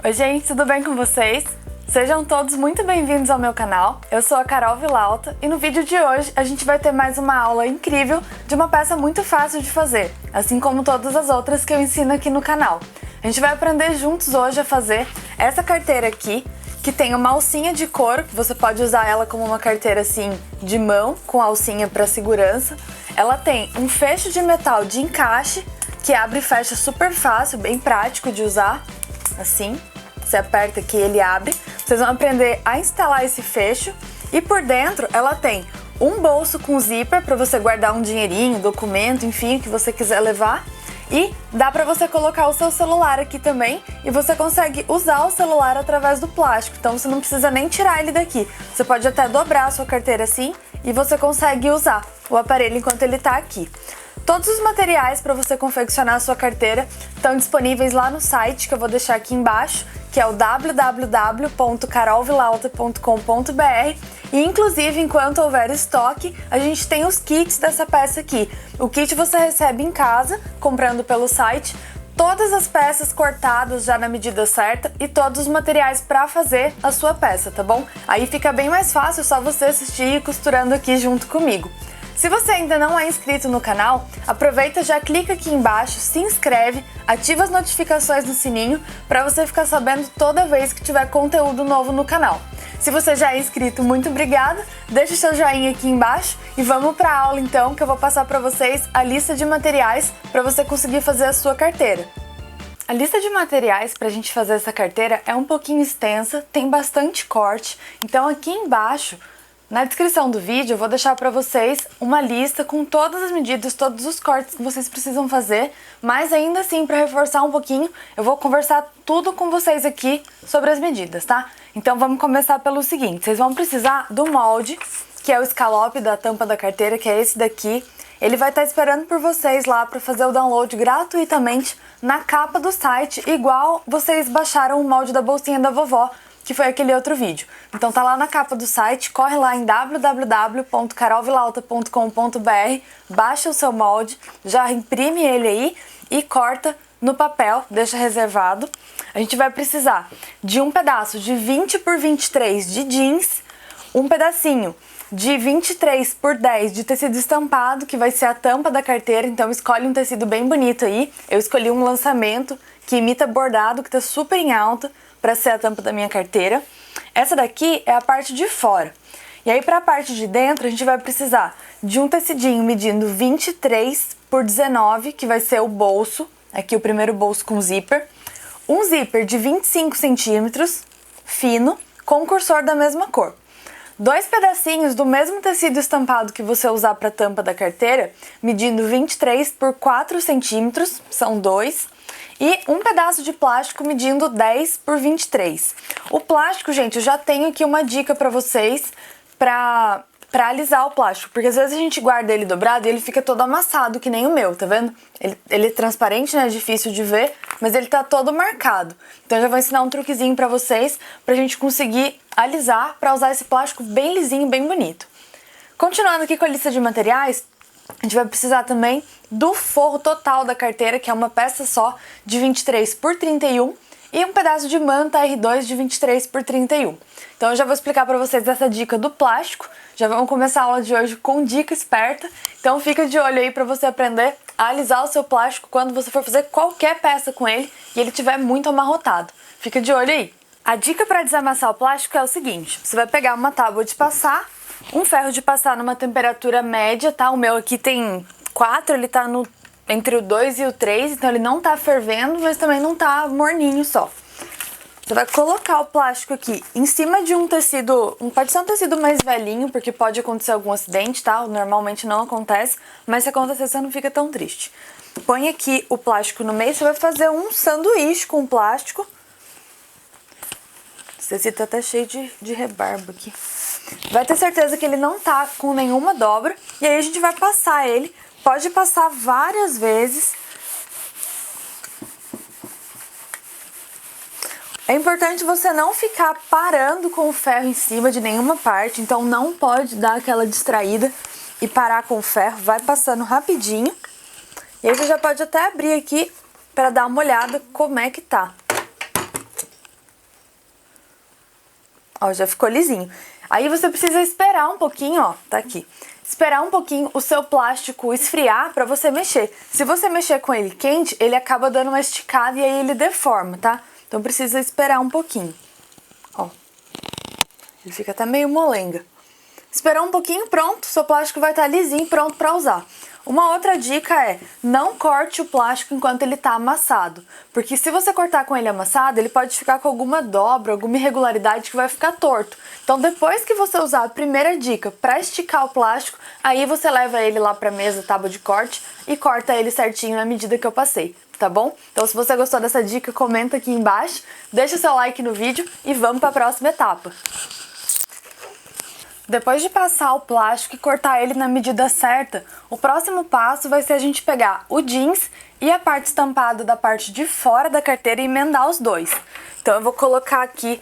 Oi gente, tudo bem com vocês? Sejam todos muito bem-vindos ao meu canal. Eu sou a Carol Villalta e no vídeo de hoje a gente vai ter mais uma aula incrível de uma peça muito fácil de fazer, assim como todas as outras que eu ensino aqui no canal. A gente vai aprender juntos hoje a fazer essa carteira aqui, que tem uma alcinha de couro, que você pode usar ela como uma carteira assim de mão, com alcinha para segurança. Ela tem um fecho de metal de encaixe, que abre e fecha super fácil, bem prático de usar, assim. Você aperta aqui, ele abre. Vocês vão aprender a instalar esse fecho. E por dentro ela tem um bolso com zíper para você guardar um dinheirinho, documento, enfim, o que você quiser levar. E dá para você colocar o seu celular aqui também e você consegue usar o celular através do plástico. Então você não precisa nem tirar ele daqui. Você pode até dobrar a sua carteira assim e você consegue usar o aparelho enquanto ele está aqui. Todos os materiais para você confeccionar a sua carteira estão disponíveis lá no site que eu vou deixar aqui embaixo, que é o www.carolvillalta.com.br. E inclusive, enquanto houver estoque, a gente tem os kits dessa peça aqui. O kit você recebe em casa, comprando pelo site, todas as peças cortadas já na medida certa e todos os materiais para fazer a sua peça, tá bom? Aí fica bem mais fácil, só você assistir e costurando aqui junto comigo. Se você ainda não é inscrito no canal, aproveita, já clica aqui embaixo, se inscreve, ativa as notificações no sininho para você ficar sabendo toda vez que tiver conteúdo novo no canal. Se você já é inscrito, muito obrigada, deixa o seu joinha aqui embaixo e vamos para a aula então, que eu vou passar para vocês a lista de materiais para você conseguir fazer a sua carteira. A lista de materiais para a gente fazer essa carteira é um pouquinho extensa, tem bastante corte, então aqui embaixo, na descrição do vídeo, eu vou deixar para vocês uma lista com todas as medidas, todos os cortes que vocês precisam fazer, mas ainda assim, para reforçar um pouquinho, eu vou conversar tudo com vocês aqui sobre as medidas, tá? Então vamos começar pelo seguinte, vocês vão precisar do molde, que é o escalope da tampa da carteira, que é esse daqui. Ele vai estar esperando por vocês lá para fazer o download gratuitamente na capa do site, igual vocês baixaram o molde da bolsinha da vovó, que foi aquele outro vídeo. Então tá lá na capa do site, corre lá em www.carolvillalta.com.br, baixa o seu molde, já imprime ele aí e corta no papel, deixa reservado. A gente vai precisar de um pedaço de 20 por 23 de jeans, um pedacinho de 23 por 10 de tecido estampado, que vai ser a tampa da carteira, então escolhe um tecido bem bonito aí. Eu escolhi um lançamento que imita bordado, que tá super em alta, para ser a tampa da minha carteira. Essa daqui é a parte de fora. E aí para a parte de dentro a gente vai precisar de um tecidinho medindo 23 por 19, que vai ser o bolso, aqui o primeiro bolso com zíper. Um zíper de 25 centímetros, fino, com cursor da mesma cor. Dois pedacinhos do mesmo tecido estampado que você usar para a tampa da carteira, medindo 23 por 4 centímetros, são dois. E um pedaço de plástico medindo 10 por 23. O plástico, gente, eu já tenho aqui uma dica pra vocês pra alisar o plástico. Porque às vezes a gente guarda ele dobrado e ele fica todo amassado, que nem o meu, tá vendo? Ele é transparente, né? É difícil de ver, mas ele tá todo marcado. Então eu já vou ensinar um truquezinho pra vocês, pra gente conseguir alisar, pra usar esse plástico bem lisinho, bem bonito. Continuando aqui com a lista de materiais, a gente vai precisar também do forro total da carteira, que é uma peça só de 23 por 31 e um pedaço de manta R2 de 23 por 31. Então eu já vou explicar para vocês essa dica do plástico. Já vamos começar a aula de hoje com dica esperta. Então fica de olho aí para você aprender a alisar o seu plástico quando você for fazer qualquer peça com ele e ele estiver muito amarrotado. Fica de olho aí. A dica para desamassar o plástico é o seguinte: você vai pegar uma tábua de passar, um ferro de passar numa temperatura média, tá? O meu aqui tem 4, ele tá entre o 2 e o 3, então ele não tá fervendo, mas também não tá morninho só. Você vai colocar o plástico aqui em cima de um tecido, pode ser um tecido mais velhinho, porque pode acontecer algum acidente, tá? Normalmente não acontece, mas se acontecer você não fica tão triste. Põe aqui o plástico no meio, você vai fazer um sanduíche com o plástico. Esse tecido tá até cheio de rebarba aqui. Vai ter certeza que ele não tá com nenhuma dobra. E aí a gente vai passar ele. Pode passar várias vezes. É importante você não ficar parando com o ferro em cima de nenhuma parte. Então não pode dar aquela distraída e parar com o ferro. Vai passando rapidinho. E aí você já pode até abrir aqui para dar uma olhada como é que tá. Ó, já ficou lisinho. Aí você precisa esperar um pouquinho, ó, tá aqui. Esperar um pouquinho o seu plástico esfriar pra você mexer. Se você mexer com ele quente, ele acaba dando uma esticada e aí ele deforma, tá? Então precisa esperar um pouquinho. Ó, ele fica até meio molenga. Esperar um pouquinho, pronto, seu plástico vai estar lisinho, pronto pra usar. Uma outra dica é, não corte o plástico enquanto ele tá amassado, porque se você cortar com ele amassado, ele pode ficar com alguma dobra, alguma irregularidade que vai ficar torto. Então depois que você usar a primeira dica para esticar o plástico, aí você leva ele lá pra mesa, tábua de corte, e corta ele certinho na medida que eu passei, tá bom? Então se você gostou dessa dica, comenta aqui embaixo, deixa seu like no vídeo e vamos para a próxima etapa. Depois de passar o plástico e cortar ele na medida certa, o próximo passo vai ser a gente pegar o jeans e a parte estampada da parte de fora da carteira e emendar os dois. Então eu vou colocar aqui,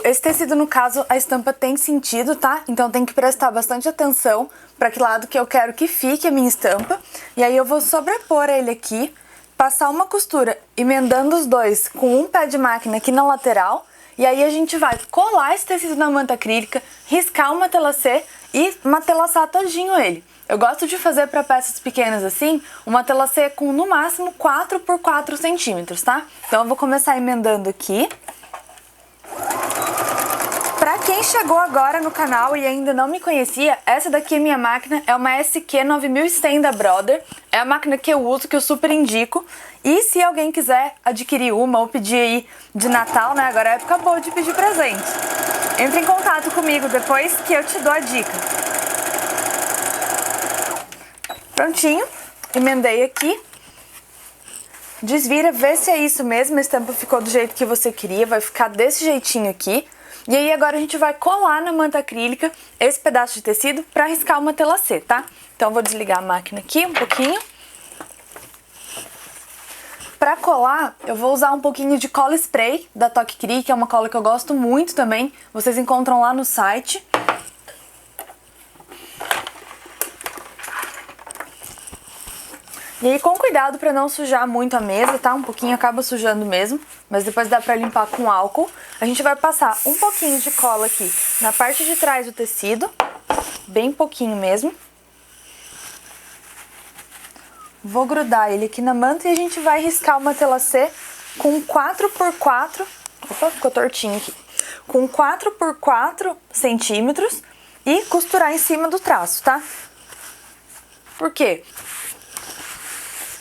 esse tecido no caso, a estampa tem sentido, tá? Então tem que prestar bastante atenção para que lado que eu quero que fique a minha estampa. E aí eu vou sobrepor ele aqui, passar uma costura emendando os dois com um pé de máquina aqui na lateral. E aí a gente vai colar esse tecido na manta acrílica, riscar uma telacê e matelaçar todinho ele. Eu gosto de fazer para peças pequenas assim, uma telacê com no máximo 4 por 4 centímetros, tá? Então eu vou começar emendando aqui. Pra quem chegou agora no canal e ainda não me conhecia, essa daqui é minha máquina, é uma SQ9100 da Brother. É a máquina que eu uso, que eu super indico. E se alguém quiser adquirir uma ou pedir aí de Natal, né? Agora é época boa de pedir presente. Entre em contato comigo depois que eu te dou a dica. Prontinho, emendei aqui. Desvira, vê se é isso mesmo, a estampa ficou do jeito que você queria, vai ficar desse jeitinho aqui. E aí agora a gente vai colar na manta acrílica esse pedaço de tecido para riscar uma telacê, tá? Então eu vou desligar a máquina aqui um pouquinho. Para colar, eu vou usar um pouquinho de cola spray da Toque Cri, que é uma cola que eu gosto muito também. Vocês encontram lá no site. E aí com cuidado para não sujar muito a mesa, tá? Um pouquinho acaba sujando mesmo, mas depois dá para limpar com álcool. A gente vai passar um pouquinho de cola aqui na parte de trás do tecido, bem pouquinho mesmo. Vou grudar ele aqui na manta e a gente vai riscar uma telacê com 4 por 4, opa, ficou tortinho aqui, com 4 por 4 centímetros e costurar em cima do traço, tá? Por quê?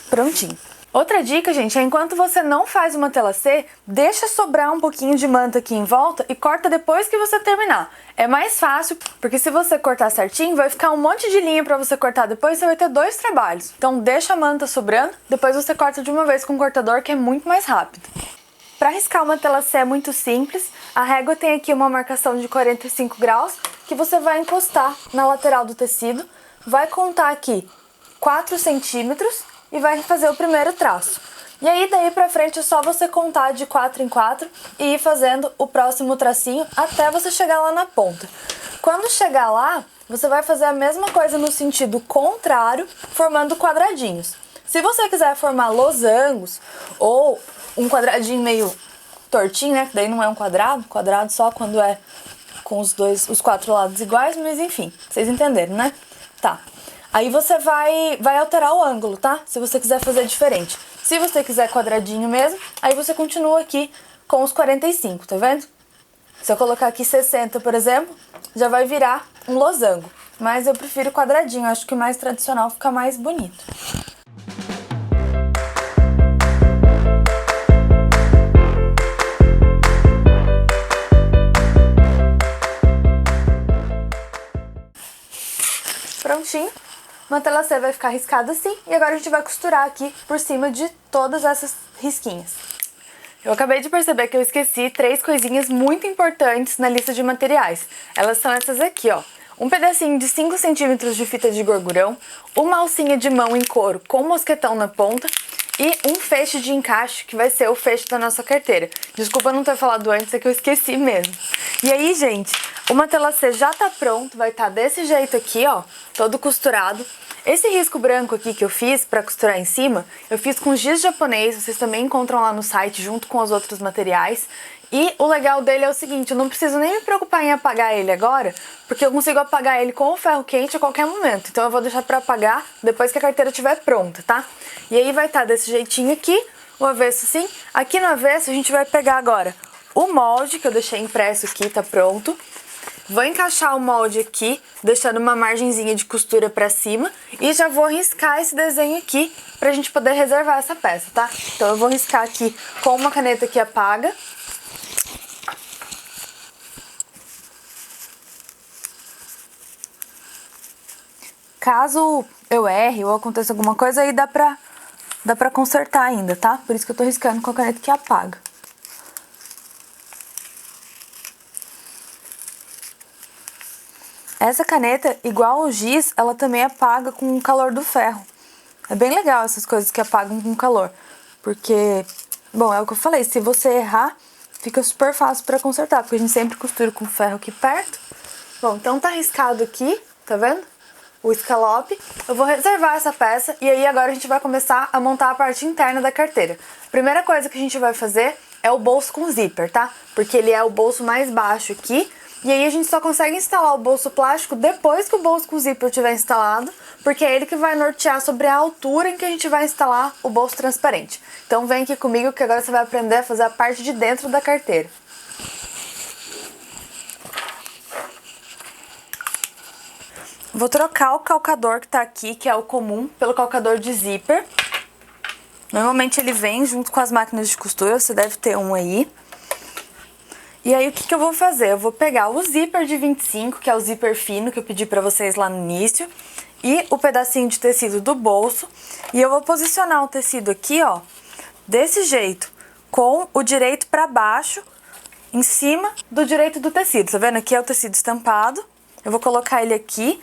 Prontinho. Outra dica, gente, é enquanto você não faz uma telacê, deixa sobrar um pouquinho de manta aqui em volta e corta depois que você terminar. É mais fácil, porque se você cortar certinho, vai ficar um monte de linha pra você cortar depois, você vai ter 2 trabalhos. Então deixa a manta sobrando, depois você corta de uma vez com o cortador, que é muito mais rápido. Para riscar uma telacê é muito simples, a régua tem aqui uma marcação de 45 graus, que você vai encostar na lateral do tecido, vai contar aqui 4 centímetros, e vai fazer o primeiro traço. E aí daí pra frente é só você contar de 4 em 4 e ir fazendo o próximo tracinho até você chegar lá na ponta. Quando chegar lá, você vai fazer a mesma coisa no sentido contrário, formando quadradinhos. Se você quiser formar losangos ou um quadradinho meio tortinho, né, que daí não é um quadrado só quando é com os 4 lados iguais, mas enfim, vocês entenderam, né? Tá. Aí você vai alterar o ângulo, tá? Se você quiser fazer diferente. Se você quiser quadradinho mesmo, aí você continua aqui com os 45, tá vendo? Se eu colocar aqui 60, por exemplo, já vai virar um losango. Mas eu prefiro quadradinho, acho que o mais tradicional fica mais bonito. Prontinho. Uma telacê vai ficar riscada assim, e agora a gente vai costurar aqui por cima de todas essas risquinhas. Eu acabei de perceber que eu esqueci 3 coisinhas muito importantes na lista de materiais. Elas são essas aqui, ó. Um pedacinho de 5 centímetros de fita de gorgurão, uma alcinha de mão em couro com mosquetão na ponta e um feixe de encaixe, que vai ser o feixe da nossa carteira. Desculpa não ter falado antes, é que eu esqueci mesmo. E aí, gente, o matelacê já tá pronto, vai estar desse jeito aqui, ó, todo costurado. Esse risco branco aqui que eu fiz pra costurar em cima, eu fiz com giz japonês, vocês também encontram lá no site junto com os outros materiais. E o legal dele é o seguinte, eu não preciso nem me preocupar em apagar ele agora, porque eu consigo apagar ele com o ferro quente a qualquer momento. Então eu vou deixar pra apagar depois que a carteira estiver pronta, tá? E aí vai estar desse jeitinho aqui, o avesso assim. Aqui no avesso a gente vai pegar agora o molde que eu deixei impresso aqui, tá pronto. Vou encaixar o molde aqui, deixando uma margenzinha de costura pra cima. E já vou riscar esse desenho aqui pra gente poder reservar essa peça, tá? Então eu vou riscar aqui com uma caneta que apaga. Caso eu erre ou aconteça alguma coisa, aí dá pra consertar ainda, tá? Por isso que eu tô riscando com a caneta que apaga. Essa caneta, igual o giz, ela também apaga com o calor do ferro. É bem legal essas coisas que apagam com calor. Porque, bom, é o que eu falei, se você errar, fica super fácil pra consertar. Porque a gente sempre costura com ferro aqui perto. Bom, então tá riscado aqui, tá vendo? O escalope. Eu vou reservar essa peça e aí agora a gente vai começar a montar a parte interna da carteira. Primeira coisa que a gente vai fazer é o bolso com zíper, tá? Porque ele é o bolso mais baixo aqui. E aí a gente só consegue instalar o bolso plástico depois que o bolso com zíper estiver instalado, porque é ele que vai nortear sobre a altura em que a gente vai instalar o bolso transparente. Então vem aqui comigo que agora você vai aprender a fazer a parte de dentro da carteira. Vou trocar o calcador que tá aqui, que é o comum, pelo calcador de zíper. Normalmente ele vem junto com as máquinas de costura, você deve ter um aí. E aí o que eu vou fazer? Eu vou pegar o zíper de 25, que é o zíper fino que eu pedi pra vocês lá no início, e o pedacinho de tecido do bolso, e eu vou posicionar o tecido aqui, ó, desse jeito, com o direito pra baixo, em cima do direito do tecido. Tá vendo? Aqui é o tecido estampado, eu vou colocar ele aqui,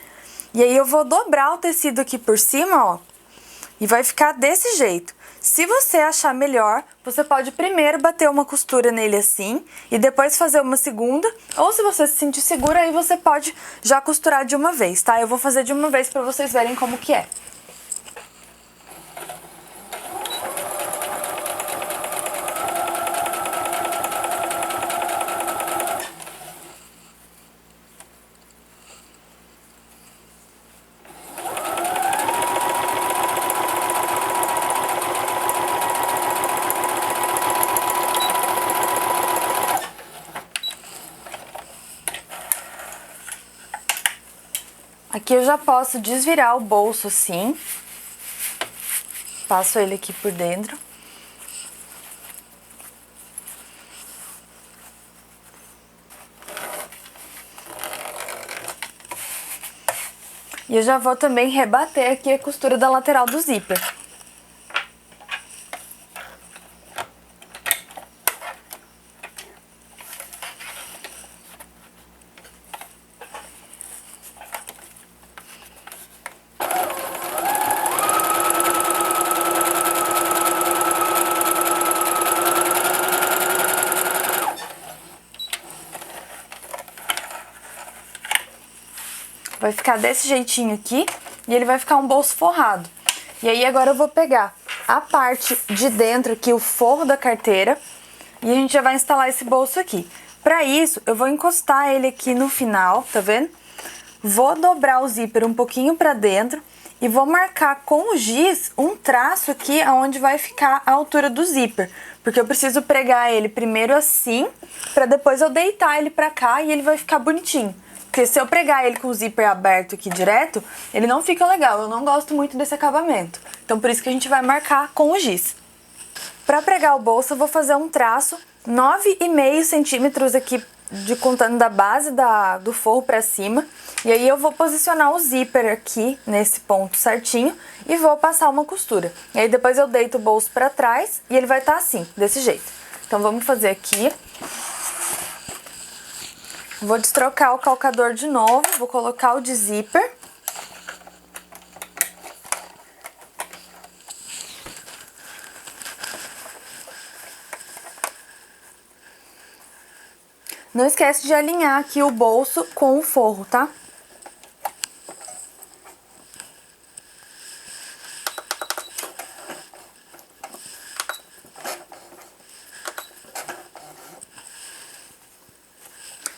e aí eu vou dobrar o tecido aqui por cima, ó, e vai ficar desse jeito. Se você achar melhor, você pode primeiro bater uma costura nele assim e depois fazer uma segunda, ou se você se sentir segura, aí você pode já costurar de uma vez, tá? Eu vou fazer de uma vez pra vocês verem como que é. Aqui eu já posso desvirar o bolso assim. Passo ele aqui por dentro. E eu já vou também rebater aqui a costura da lateral do zíper. Vai ficar desse jeitinho aqui e ele vai ficar um bolso forrado. E aí agora eu vou pegar a parte de dentro aqui, o forro da carteira, e a gente já vai instalar esse bolso aqui. Pra isso, eu vou encostar ele aqui no final, tá vendo? Vou dobrar o zíper um pouquinho pra dentro e vou marcar com o giz um traço aqui onde vai ficar a altura do zíper. Porque eu preciso pregar ele primeiro assim, pra depois eu deitar ele pra cá e ele vai ficar bonitinho. Porque se eu pregar ele com o zíper aberto aqui direto, ele não fica legal. Eu não gosto muito desse acabamento. Então por isso que a gente vai marcar com o giz. Pra pregar o bolso eu vou fazer um traço 9,5 centímetros aqui, contando da base do forro pra cima. E aí eu vou posicionar o zíper aqui nesse ponto certinho e vou passar uma costura. E aí depois eu deito o bolso pra trás e ele vai estar assim, desse jeito. Então vamos fazer aqui. Vou destrocar o calcador de novo, vou colocar o de zíper. Não esquece de alinhar aqui o bolso com o forro, tá?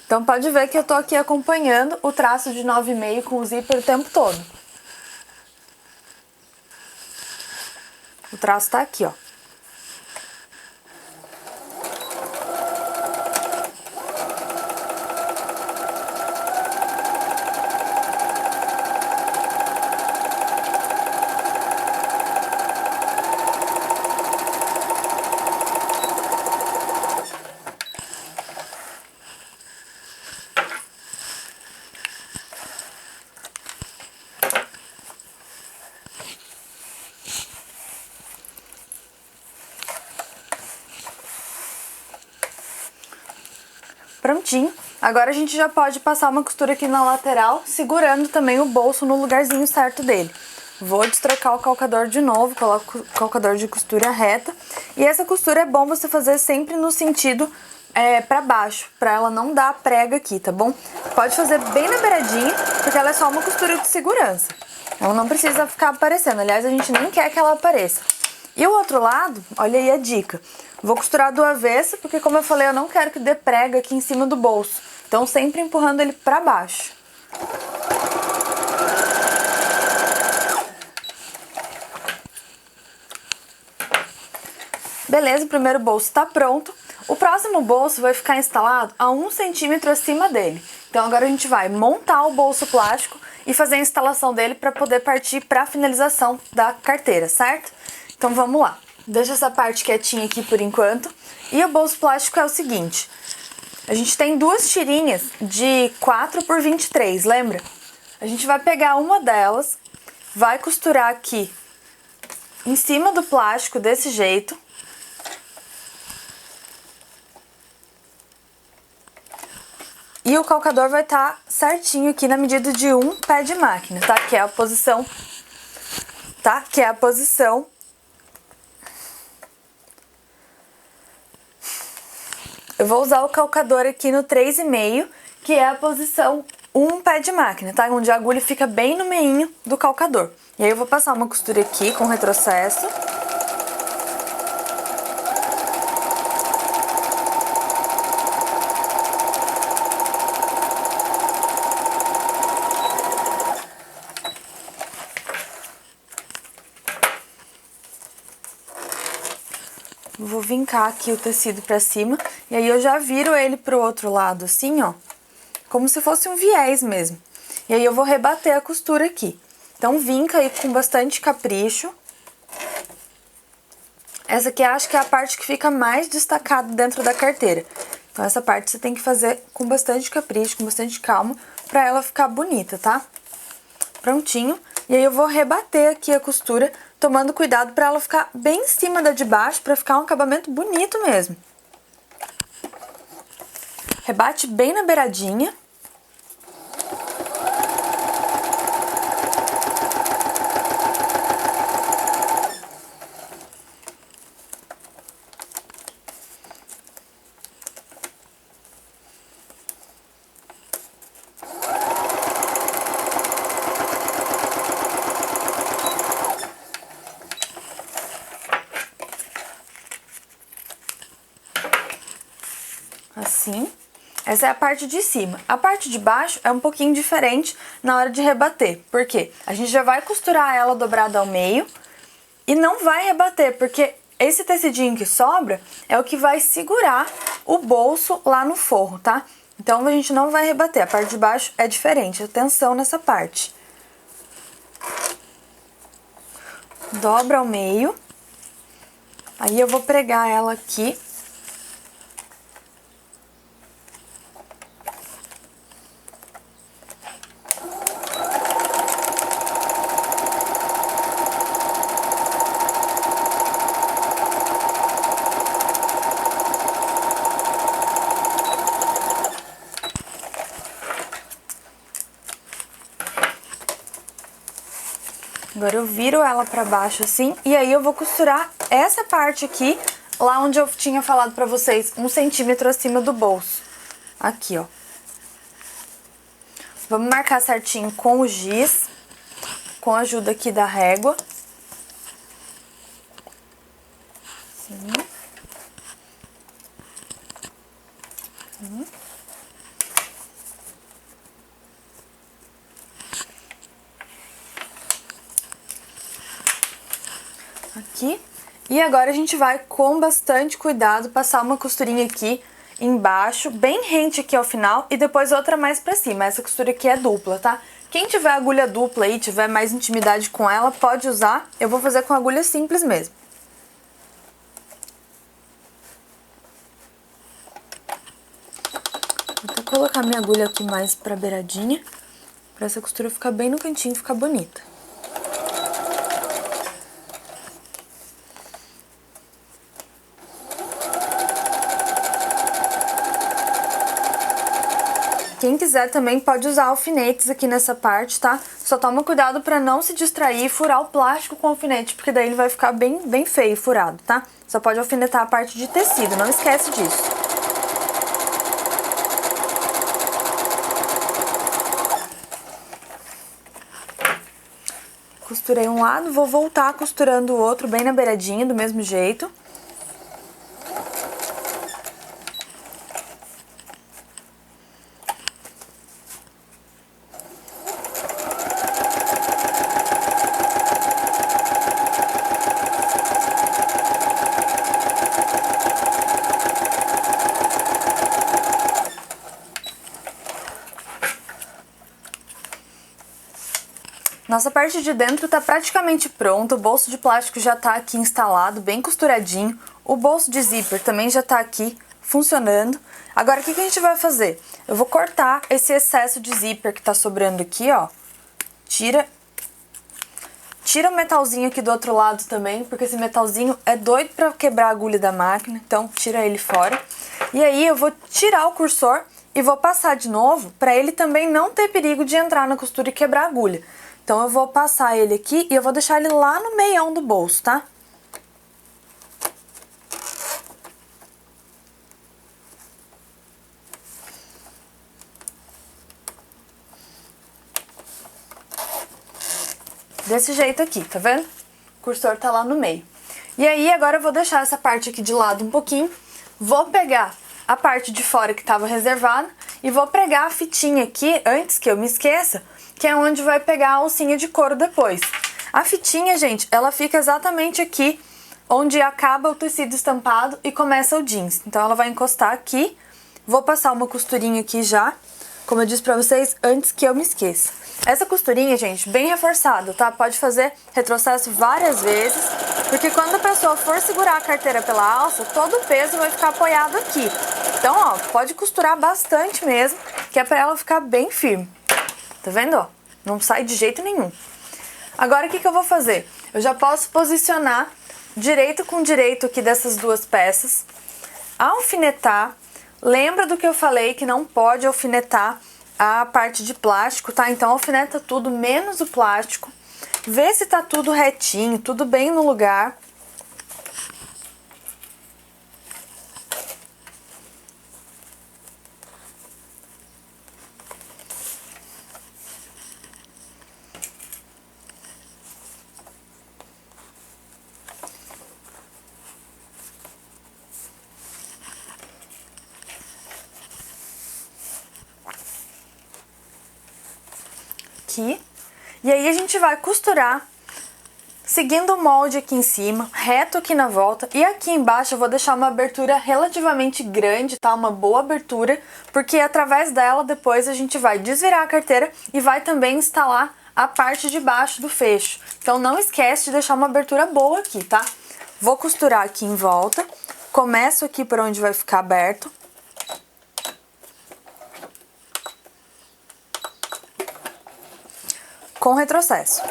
Então pode ver que eu tô aqui acompanhando o traço de 9,5 com o zíper o tempo todo. O traço tá aqui, ó. Prontinho. Agora a gente já pode passar uma costura aqui na lateral, segurando também o bolso no lugarzinho certo dele. Vou destrocar o calcador de novo, coloco o calcador de costura reta. E essa costura é bom você fazer sempre no sentido pra baixo, pra ela não dar prega aqui, tá bom? Pode fazer bem na beiradinha, porque ela é só uma costura de segurança. Ela não precisa ficar aparecendo, aliás, a gente nem quer que ela apareça. E o outro lado, olha aí a dica. Vou costurar do avesso, porque como eu falei, eu não quero que dê prega aqui em cima do bolso. Então sempre empurrando ele pra baixo. Beleza, o primeiro bolso tá pronto. O próximo bolso vai ficar instalado a 1 centímetro acima dele. Então agora a gente vai montar o bolso plástico e fazer a instalação dele para poder partir para a finalização da carteira, certo? Então vamos lá. Deixa essa parte quietinha aqui por enquanto. E o bolso plástico é o seguinte. A gente tem duas tirinhas de 4 por 23, lembra? A gente vai pegar uma delas, vai costurar aqui em cima do plástico desse jeito. E o calcador vai estar certinho aqui na medida de 1 pé de máquina, tá? Que é a posição, tá? Que é a posição eu vou usar o calcador aqui no 3,5, que é a posição 1 pé de máquina, tá? Onde a agulha fica bem no meinho do calcador. E aí eu vou passar uma costura aqui com retrocesso. Vou vincar aqui o tecido pra cima, e aí eu já viro ele pro outro lado assim, ó, como se fosse um viés mesmo. E aí eu vou rebater a costura aqui. Então vinca aí com bastante capricho. Essa aqui eu acho que é a parte que fica mais destacada dentro da carteira. Então essa parte você tem que fazer com bastante capricho, com bastante calma, pra ela ficar bonita, tá? Prontinho. E aí eu vou rebater aqui a costura, tomando cuidado para ela ficar bem em cima da de baixo, para ficar um acabamento bonito mesmo. Rebate bem na beiradinha. Assim. Essa é a parte de cima. A parte de baixo é um pouquinho diferente na hora de rebater. Por quê? A gente já vai costurar ela dobrada ao meio e não vai rebater, porque esse tecidinho que sobra é o que vai segurar o bolso lá no forro, tá? Então a gente não vai rebater. A parte de baixo é diferente. Atenção nessa parte. Dobra ao meio. Aí eu vou pregar ela aqui. Agora eu viro ela pra baixo assim, e aí eu vou costurar essa parte aqui, lá onde eu tinha falado pra vocês, 1 centímetro acima do bolso. Aqui, ó. Vamos marcar certinho com o giz, com a ajuda aqui da régua. Assim. Aqui. E agora a gente vai, com bastante cuidado, passar uma costurinha aqui embaixo, bem rente aqui ao final, e depois outra mais pra cima. Essa costura aqui é dupla, tá? Quem tiver agulha dupla aí, tiver mais intimidade com ela, pode usar. Eu vou fazer com agulha simples mesmo. Vou até colocar minha agulha aqui mais pra beiradinha, pra essa costura ficar bem no cantinho e ficar bonita. Quem quiser também pode usar alfinetes aqui nessa parte, tá? Só toma cuidado pra não se distrair e furar o plástico com o alfinete, porque daí ele vai ficar bem feio furado, tá? Só pode alfinetar a parte de tecido, não esquece disso. Costurei um lado, vou voltar costurando o outro bem na beiradinha, do mesmo jeito. Nossa parte de dentro tá praticamente pronta, o bolso de plástico já tá aqui instalado, bem costuradinho. O bolso de zíper também já tá aqui funcionando. Agora, o que a gente vai fazer? Eu vou cortar esse excesso de zíper que tá sobrando aqui, ó. Tira o metalzinho aqui do outro lado também, porque esse metalzinho é doido pra quebrar a agulha da máquina, então tira ele fora. E aí eu vou tirar o cursor e vou passar de novo pra ele também não ter perigo de entrar na costura e quebrar a agulha. Então, eu vou passar ele aqui e eu vou deixar ele lá no meião do bolso, tá? Desse jeito aqui, tá vendo? O cursor tá lá no meio. E aí, agora eu vou deixar essa parte aqui de lado um pouquinho. Vou pegar a parte de fora que tava reservada e vou pregar a fitinha aqui, antes que eu me esqueça, que é onde vai pegar a alcinha de couro depois. A fitinha, gente, ela fica exatamente aqui, onde acaba o tecido estampado e começa o jeans. Então, ela vai encostar aqui. Vou passar uma costurinha aqui já, como eu disse pra vocês, antes que eu me esqueça. Essa costurinha, gente, bem reforçada, tá? Pode fazer retrocesso várias vezes, porque quando a pessoa for segurar a carteira pela alça, todo o peso vai ficar apoiado aqui. Então, ó, pode costurar bastante mesmo, que é pra ela ficar bem firme. Tá vendo, ó? Não sai de jeito nenhum. Agora, o que eu vou fazer? Eu já posso posicionar direito com direito aqui dessas duas peças. Alfinetar. Lembra do que eu falei, que não pode alfinetar a parte de plástico, tá? Então, alfineta tudo, menos o plástico. Vê se tá tudo retinho, tudo bem no lugar. Aqui. E aí a gente vai costurar seguindo o molde aqui em cima, reto aqui na volta. E aqui embaixo eu vou deixar uma abertura relativamente grande, tá? Uma boa abertura, porque através dela depois a gente vai desvirar a carteira e vai também instalar a parte de baixo do fecho. Então não esquece de deixar uma abertura boa aqui, tá? Vou costurar aqui em volta, começo aqui por onde vai ficar aberto. Com retrocesso.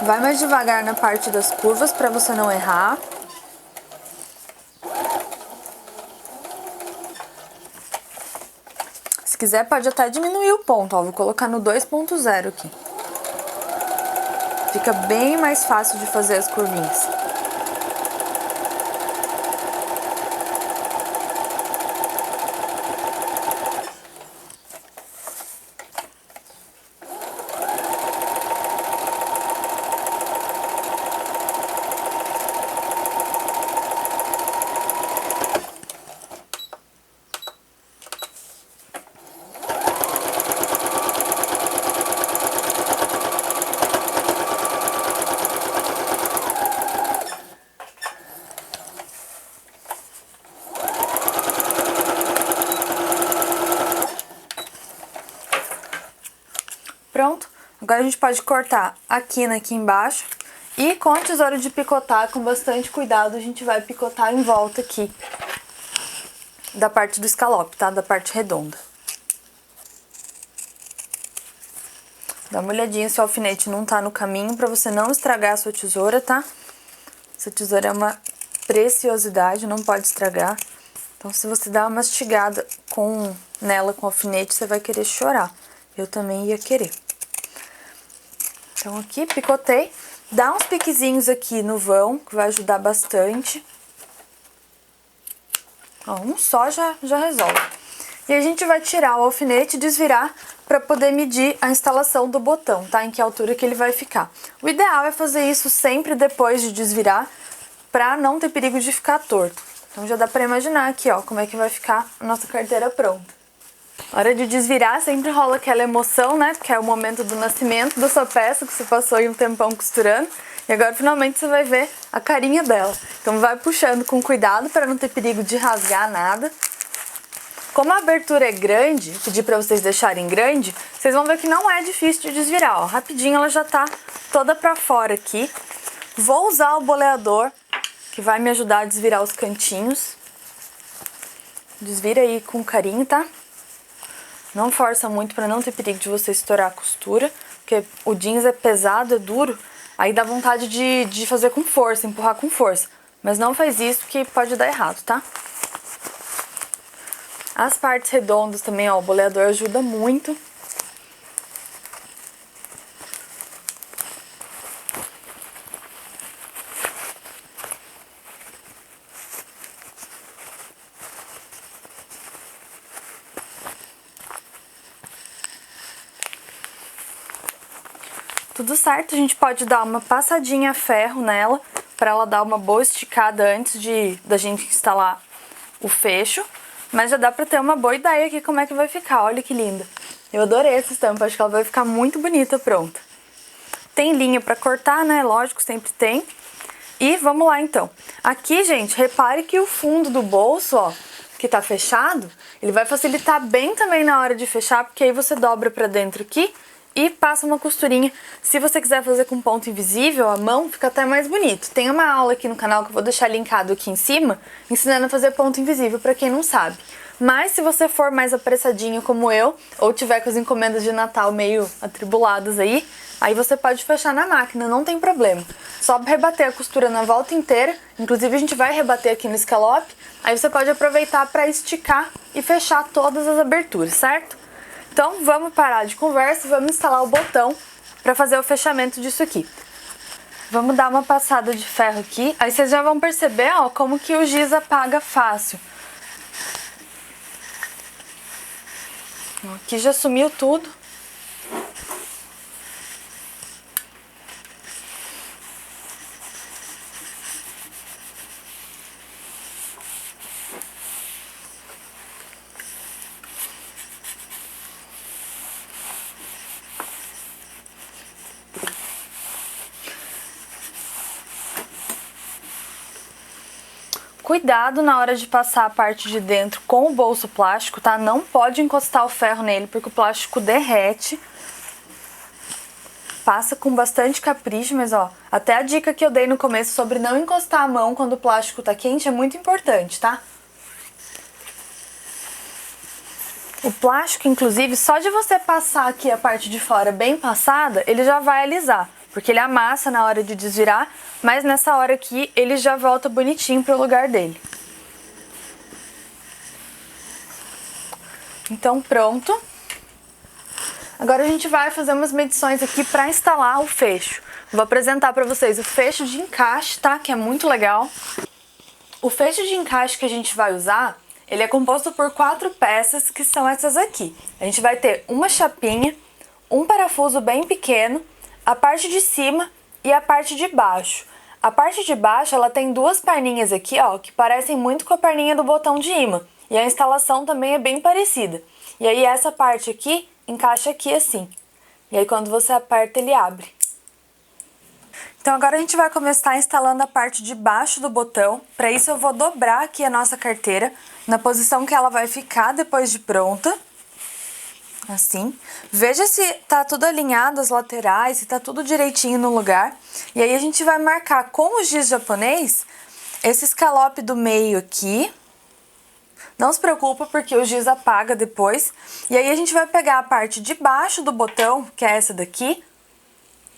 Vai mais devagar na parte das curvas para você não errar. Se quiser, pode até diminuir o ponto, ó. Vou colocar no 2.0 aqui. Fica bem mais fácil de fazer as curvinhas. Agora a gente pode cortar a quina aqui embaixo e com a tesoura de picotar, com bastante cuidado, a gente vai picotar em volta aqui da parte do escalope, tá? Da parte redonda. Dá uma olhadinha se o alfinete não tá no caminho pra você não estragar a sua tesoura, tá? Essa tesoura é uma preciosidade, não pode estragar. Então, se você dá uma mastigada nela com o alfinete, você vai querer chorar. Eu também ia querer. Então, aqui, picotei. Dá uns piquezinhos aqui no vão, que vai ajudar bastante. Ó, um só já resolve. E a gente vai tirar o alfinete e desvirar para poder medir a instalação do botão, tá? Em que altura que ele vai ficar. O ideal é fazer isso sempre depois de desvirar, para não ter perigo de ficar torto. Então já dá para imaginar aqui, ó, como é que vai ficar a nossa carteira pronta. Hora de desvirar, sempre rola aquela emoção, né? Que é o momento do nascimento da sua peça, que você passou aí um tempão costurando. E agora finalmente você vai ver a carinha dela. Então vai puxando com cuidado para não ter perigo de rasgar nada. Como a abertura é grande, pedi para vocês deixarem grande, vocês vão ver que não é difícil de desvirar, ó. Rapidinho ela já tá toda pra fora aqui. Vou usar o boleador, que vai me ajudar a desvirar os cantinhos. Desvira aí com carinho, tá? Não força muito para não ter perigo de você estourar a costura, porque o jeans é pesado, é duro, aí dá vontade de fazer com força, empurrar com força. Mas não faz isso que pode dar errado, tá? As partes redondas também, ó, o boleador ajuda muito. Tudo certo, a gente pode dar uma passadinha a ferro nela, para ela dar uma boa esticada antes da gente instalar o fecho. Mas já dá pra ter uma boa ideia aqui como é que vai ficar, olha que linda. Eu adorei essa estampa, acho que ela vai ficar muito bonita pronta. Tem linha pra cortar, né? Lógico, sempre tem. E vamos lá então. Aqui, gente, repare que o fundo do bolso, ó, que tá fechado, ele vai facilitar bem também na hora de fechar, porque aí você dobra pra dentro aqui e passa uma costurinha. Se você quiser fazer com ponto invisível, a mão fica até mais bonito. Tem uma aula aqui no canal que eu vou deixar linkado aqui em cima, ensinando a fazer ponto invisível pra quem não sabe. Mas se você for mais apressadinho como eu, ou tiver com as encomendas de Natal meio atribuladas aí você pode fechar na máquina, não tem problema. Só rebater a costura na volta inteira, inclusive a gente vai rebater aqui no escalope, aí você pode aproveitar pra esticar e fechar todas as aberturas, certo? Então, vamos parar de conversa e vamos instalar o botão para fazer o fechamento disso aqui. Vamos dar uma passada de ferro aqui, aí vocês já vão perceber, ó, como que o giz apaga fácil. Aqui já sumiu tudo. Cuidado na hora de passar a parte de dentro com o bolso plástico, tá? Não pode encostar o ferro nele, porque o plástico derrete. Passa com bastante capricho, mas ó, até a dica que eu dei no começo sobre não encostar a mão quando o plástico tá quente é muito importante, tá? O plástico, inclusive, só de você passar aqui a parte de fora bem passada, ele já vai alisar. Porque ele amassa na hora de desvirar, mas nessa hora aqui ele já volta bonitinho pro lugar dele. Então pronto. Agora a gente vai fazer umas medições aqui para instalar o fecho. Vou apresentar para vocês o fecho de encaixe, tá? Que é muito legal. O fecho de encaixe que a gente vai usar, ele é composto por 4 peças, que são essas aqui. A gente vai ter uma chapinha, um parafuso bem pequeno, a parte de cima e a parte de baixo. A parte de baixo, ela tem 2 perninhas aqui, ó, que parecem muito com a perninha do botão de imã. E a instalação também é bem parecida. E aí essa parte aqui encaixa aqui assim. E aí quando você aperta, ele abre. Então agora a gente vai começar instalando a parte de baixo do botão. Para isso eu vou dobrar aqui a nossa carteira na posição que ela vai ficar depois de pronta. assim. Veja se tá tudo alinhado as laterais, se tá tudo direitinho no lugar. E aí a gente vai marcar com o giz japonês esse escalope do meio aqui. Não se preocupa porque o giz apaga depois. E aí a gente vai pegar a parte de baixo do botão, que é essa daqui,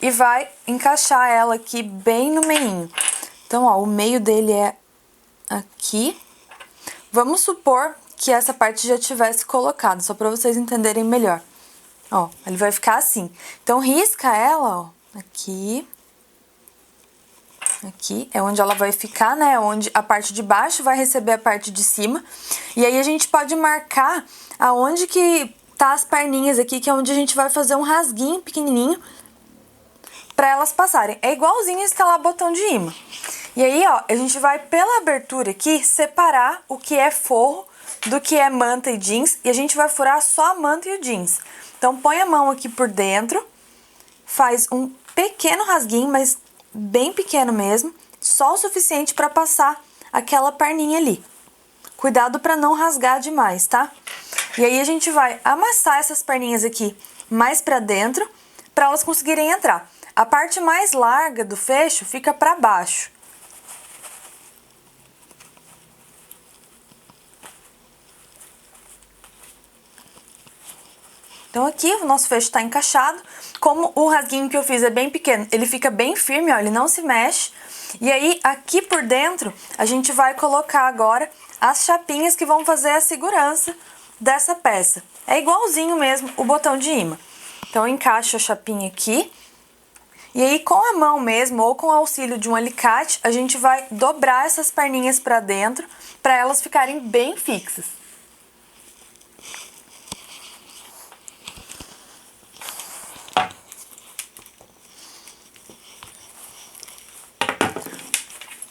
e vai encaixar ela aqui bem no meinho. Então, ó, o meio dele é aqui. Vamos supor que essa parte já tivesse colocado, só para vocês entenderem melhor. Ó, ele vai ficar assim. Então, risca ela, ó, aqui. Aqui é onde ela vai ficar, né? Onde a parte de baixo vai receber a parte de cima. E aí a gente pode marcar aonde que tá as perninhas aqui, que é onde a gente vai fazer um rasguinho pequenininho para elas passarem. É igualzinho instalar botão de imã. E aí, ó, a gente vai pela abertura aqui separar o que é forro do que é manta e jeans, e a gente vai furar só a manta e o jeans. Então põe a mão aqui por dentro, faz um pequeno rasguinho, mas bem pequeno mesmo, só o suficiente para passar aquela perninha ali. Cuidado para não rasgar demais, tá? E aí a gente vai amassar essas perninhas aqui mais para dentro, para elas conseguirem entrar. A parte mais larga do fecho fica para baixo. Então aqui o nosso fecho está encaixado. Como o rasguinho que eu fiz é bem pequeno, ele fica bem firme, ó, ele não se mexe. E aí aqui por dentro a gente vai colocar agora as chapinhas que vão fazer a segurança dessa peça. É igualzinho mesmo o botão de imã. Então eu encaixo a chapinha aqui. E aí com a mão mesmo ou com o auxílio de um alicate, a gente vai dobrar essas perninhas para dentro para elas ficarem bem fixas.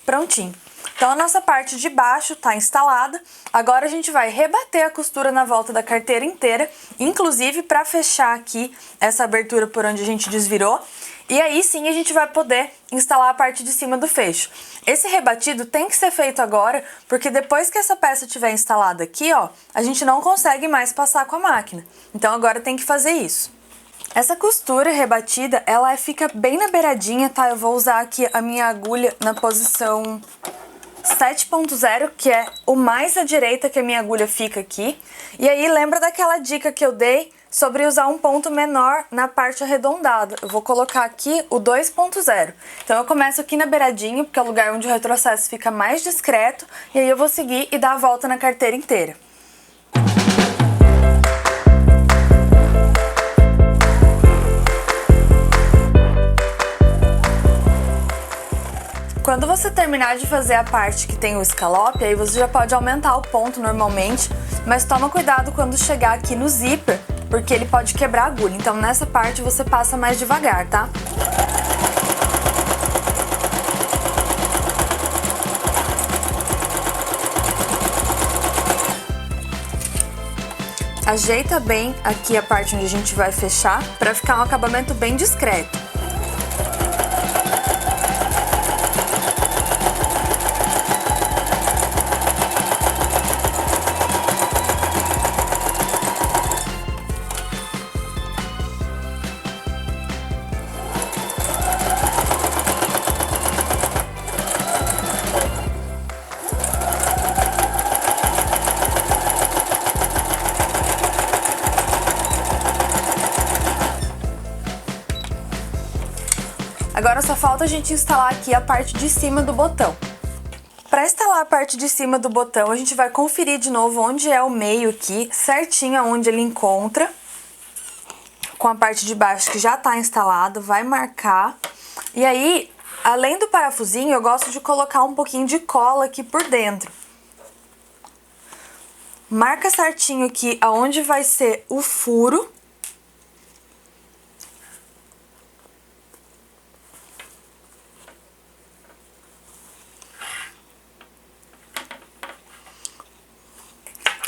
Prontinho. Então a nossa parte de baixo está instalada. Agora a gente vai rebater a costura na volta da carteira inteira, inclusive para fechar aqui essa abertura por onde a gente desvirou. E aí sim a gente vai poder instalar a parte de cima do fecho. Esse rebatido tem que ser feito agora, porque depois que essa peça estiver instalada aqui, ó, a gente não consegue mais passar com a máquina. Então agora tem que fazer isso. Essa costura rebatida, ela fica bem na beiradinha, tá? Eu vou usar aqui a minha agulha na posição 7.0, que é o mais à direita que a minha agulha fica aqui. E aí lembra daquela dica que eu dei sobre usar um ponto menor na parte arredondada. Eu vou colocar aqui o 2.0. Então eu começo aqui na beiradinha, porque é o lugar onde o retrocesso fica mais discreto, e aí eu vou seguir e dar a volta na carteira inteira. Quando você terminar de fazer a parte que tem o escalope, aí você já pode aumentar o ponto normalmente, mas toma cuidado quando chegar aqui no zíper, porque ele pode quebrar a agulha. Então nessa parte você passa mais devagar, tá? Ajeita bem aqui a parte onde a gente vai fechar, para ficar um acabamento bem discreto. Agora só falta a gente instalar aqui a parte de cima do botão. Para instalar a parte de cima do botão, a gente vai conferir de novo onde é o meio aqui, certinho aonde ele encontra, com a parte de baixo que já está instalada, vai marcar. E aí, além do parafusinho, eu gosto de colocar um pouquinho de cola aqui por dentro. Marca certinho aqui aonde vai ser o furo.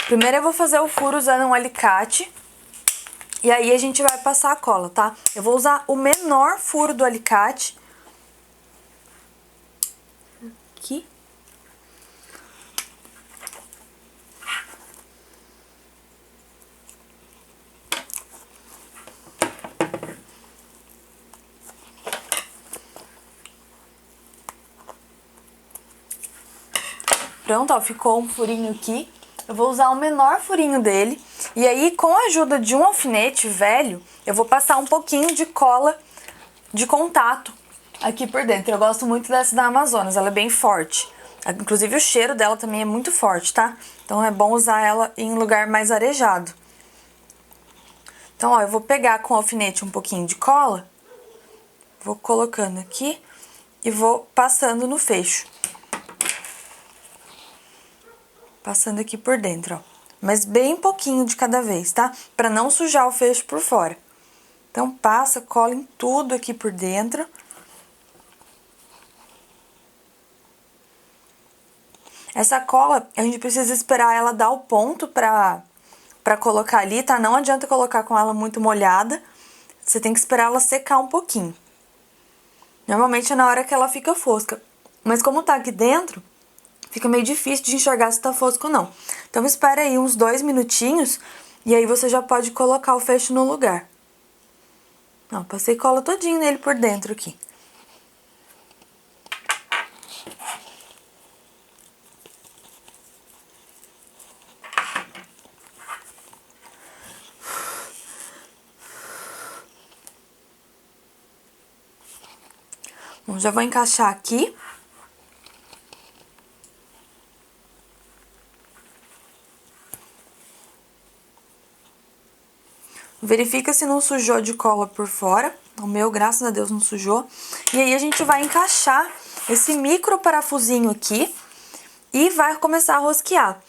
Primeiro eu vou fazer o furo usando um alicate, e aí a gente vai passar a cola, tá? Eu vou usar o menor furo do alicate. Aqui. Pronto, ó, ficou um furinho aqui. Eu vou usar o menor furinho dele. E aí, com a ajuda de um alfinete velho, eu vou passar um pouquinho de cola de contato aqui por dentro. Eu gosto muito dessa da Amazonas, ela é bem forte. Inclusive o cheiro dela também é muito forte, tá? Então é bom usar ela em lugar mais arejado. Então, ó, eu vou pegar com o alfinete um pouquinho de cola, vou colocando aqui e vou passando no fecho. Passando aqui por dentro, ó. Mas bem pouquinho de cada vez, tá? Pra não sujar o fecho por fora. Então, passa, cola em tudo aqui por dentro. Essa cola, a gente precisa esperar ela dar o ponto pra colocar ali, tá? Não adianta colocar com ela muito molhada. Você tem que esperar ela secar um pouquinho. Normalmente é na hora que ela fica fosca. Mas como tá aqui dentro, fica meio difícil de enxergar se tá fosco ou não. Então espera aí uns 2 minutinhos e aí você já pode colocar o fecho no lugar. Ó, passei cola todinho nele por dentro aqui. Bom, já vou encaixar aqui. Verifica se não sujou de cola por fora. O meu, graças a Deus, não sujou. E aí a gente vai encaixar esse micro parafusinho aqui e vai começar a rosquear.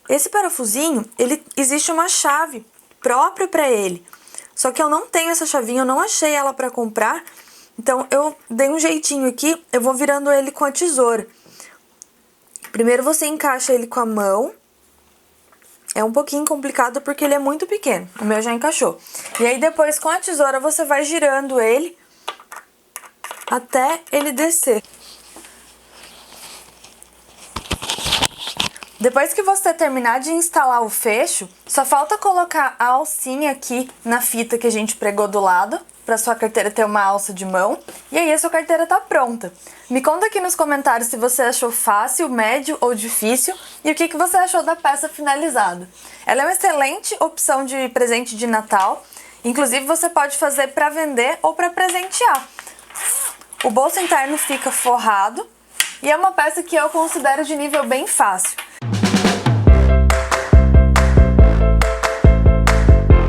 Esse parafusinho, existe uma chave própria pra ele. Só que eu não tenho essa chavinha, eu não achei ela pra comprar. Então, eu dei um jeitinho aqui, eu vou virando ele com a tesoura. Primeiro você encaixa ele com a mão. É um pouquinho complicado porque ele é muito pequeno. O meu já encaixou. E aí depois com a tesoura você vai girando ele até ele descer. Depois que você terminar de instalar o fecho, só falta colocar a alcinha aqui na fita que a gente pregou do lado, para sua carteira ter uma alça de mão, e aí a sua carteira tá pronta. Me conta aqui nos comentários se você achou fácil, médio ou difícil, e o que você achou da peça finalizada. Ela é uma excelente opção de presente de Natal, inclusive você pode fazer para vender ou para presentear. O bolso interno fica forrado, e é uma peça que eu considero de nível bem fácil.